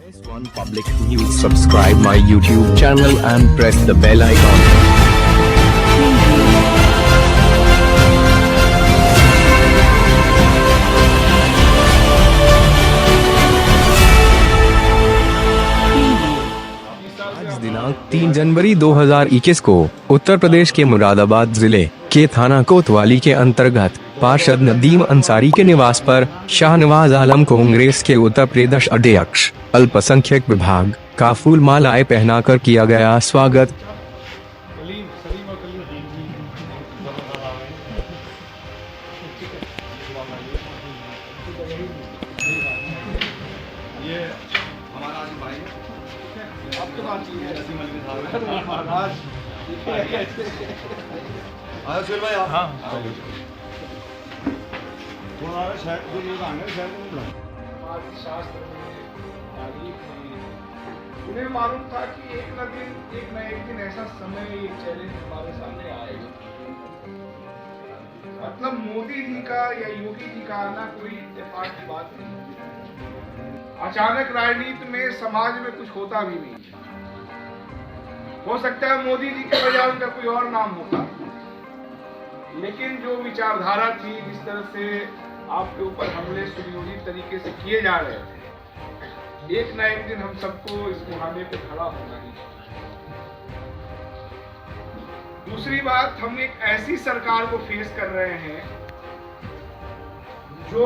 S1 Public News. Subscribe my YouTube channel and press the bell icon. आज दिनांक 3 जनवरी 2021 को उत्तर प्रदेश के मुरादाबाद जिले के थाना कोतवाली के अंतर्गत पार्षद नदीम अंसारी के निवास पर शाहनवाज आलम को कांग्रेस के उत्तर प्रदेश अध्यक्ष अल्पसंख्यक विभाग का फूल मालाएं पहनाकर किया गया स्वागत। उन्हें मालूम था कि एक न एक दिन ऐसा समय ये चैलेंज हमारे सामने आएगा। मतलब मोदी जी का या योगी जी का आना कोई इत्तेफाक की बात नहीं। अचानक राजनीति में समाज में कुछ होता भी नहीं। हो सकता है मोदी जी के बजाय उनका कोई और नाम होता, लेकिन जो विचारधारा थी, जिस तरह से आपके ऊपर हमले सुनियोजित तरीके से किए जा रहे थे, एक न एक दिन हम सबको इस मुहाने पे खड़ा होना ही। दूसरी बात, हम एक ऐसी सरकार को फेस कर रहे हैं जो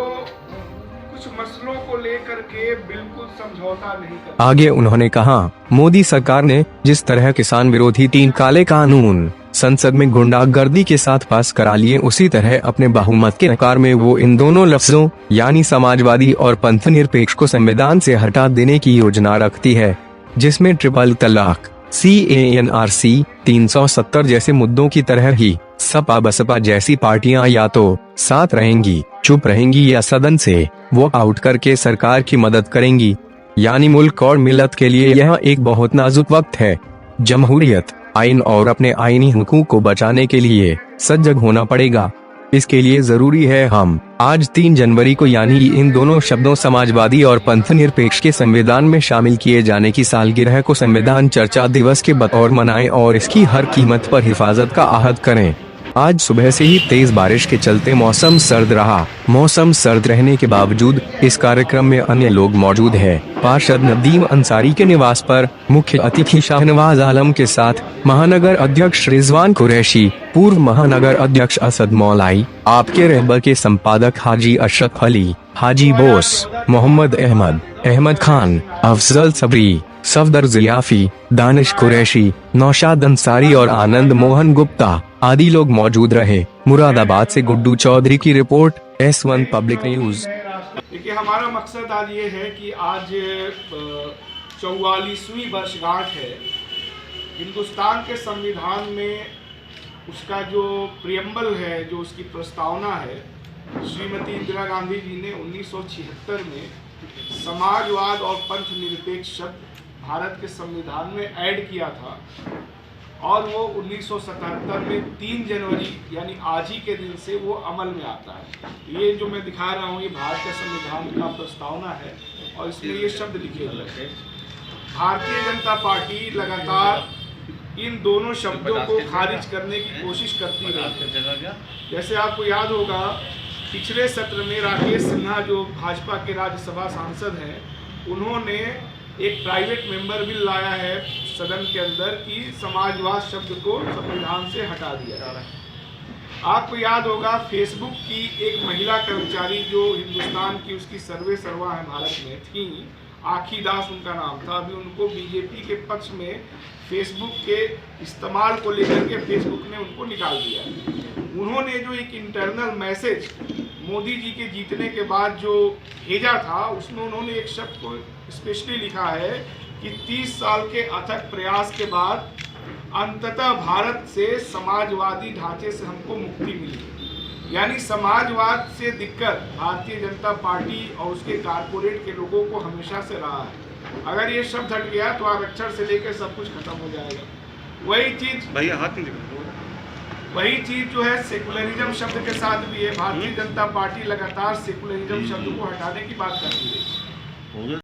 कुछ मसलों को लेकर के बिल्कुल समझौता नहीं कर। आगे उन्होंने कहा, मोदी सरकार ने जिस तरह किसान विरोधी 3 काले कानून संसद में गुंडागर्दी के साथ पास करा लिए, उसी तरह अपने बहुमत के आकार में वो इन दोनों लफ्जों यानी समाजवादी और पंथ निरपेक्ष को संविधान से हटा देने की योजना रखती है, जिसमें ट्रिपल तलाक, CANRC, 370 जैसे मुद्दों की तरह ही सपा बसपा जैसी पार्टियां या तो साथ रहेंगी, चुप रहेंगी या सदन से वॉक आउट करके सरकार की मदद करेंगी। यानी मुल्क और मिल्लत के लिए यह एक बहुत नाजुक वक्त है। जमहूरियत, आइन और अपने आईनी हुकूक को बचाने के लिए सजग होना पड़ेगा। इसके लिए जरूरी है हम आज 3 जनवरी को यानी इन दोनों शब्दों समाजवादी और पंथ निरपेक्ष के संविधान में शामिल किए जाने की सालगिरह को संविधान चर्चा दिवस के बतौर मनाएं और इसकी हर कीमत पर हिफाजत का आहद करें। आज सुबह से ही तेज बारिश के चलते मौसम सर्द रहा। मौसम सर्द रहने के बावजूद इस कार्यक्रम में अन्य लोग मौजूद हैं। पार्षद नदीम अंसारी के निवास पर मुख्य अतिथि शाहनवाज आलम के साथ महानगर अध्यक्ष रिजवान कुरैशी, पूर्व महानगर अध्यक्ष असद मौलाई, आपके रहबर के संपादक हाजी अशरफ अली, हाजी बोस, मोहम्मद अहमद खान, अफजल सबरी, सफदर जियाफी, दानिश कुरैशी, नौशाद अंसारी और आनंद मोहन गुप्ता आदि लोग मौजूद रहे। मुरादाबाद से गुड्डू चौधरी की रिपोर्ट, S1 पब्लिक न्यूज। देखिए, हमारा मकसद आज ये है कि आज 44वीं वर्षगांठ है। हिंदुस्तान के संविधान में उसका जो प्रियम्बल है, जो उसकी प्रस्तावना है, श्रीमती इंदिरा गांधी जी ने 1976 में समाजवाद और पंथ निरपेक्ष शब्द भारत के संविधान में ऐड किया था, और वो 1977 में 3 जनवरी यानी आज ही के दिन से वो अमल में आता है। ये जो मैं दिखा रहा हूँ, ये भारत के संविधान का प्रस्तावना है और इसमें ये शब्द लिखे हुए हैं। भारतीय जनता पार्टी लगातार इन दोनों शब्दों को खारिज करने की कोशिश करती रही। जैसे आपको याद होगा, पिछले सत्र में राकेश सिन्हा जो भाजपा के राज्यसभा सांसद हैं, उन्होंने एक प्राइवेट मेंबर बिल लाया है सदन के अंदर कि समाजवाद शब्द को संविधान से हटा दिया जाए। आपको याद होगा, फेसबुक की एक महिला कर्मचारी जो हिंदुस्तान की उसकी सर्वे सर्वा है भारत में थी, आखी दास उनका नाम था, अभी उनको बीजेपी के पक्ष में फेसबुक के इस्तेमाल को लेकर के फेसबुक ने उनको निकाल दिया। उन्होंने जो एक इंटरनल मैसेज मोदी जी के जीतने के बाद जो भेजा था, उसमें उन्होंने एक शब्द को स्पेशली लिखा है कि 30 साल के अथक प्रयास के बाद अंततः भारत से समाजवादी ढांचे से हमको मुक्ति मिली। यानी समाजवाद से दिक्कत भारतीय जनता पार्टी और उसके कारपोरेट के लोगों को हमेशा से रहा है। अगर ये शब्द हट गया तो आरक्षण से लेकर सब कुछ खत्म हो जाएगा। वही चीज जो है सेकुलरिज्म शब्द के साथ भी है। भारतीय जनता पार्टी लगातार सेकुलरिज्म शब्द को हटाने की बात करती है।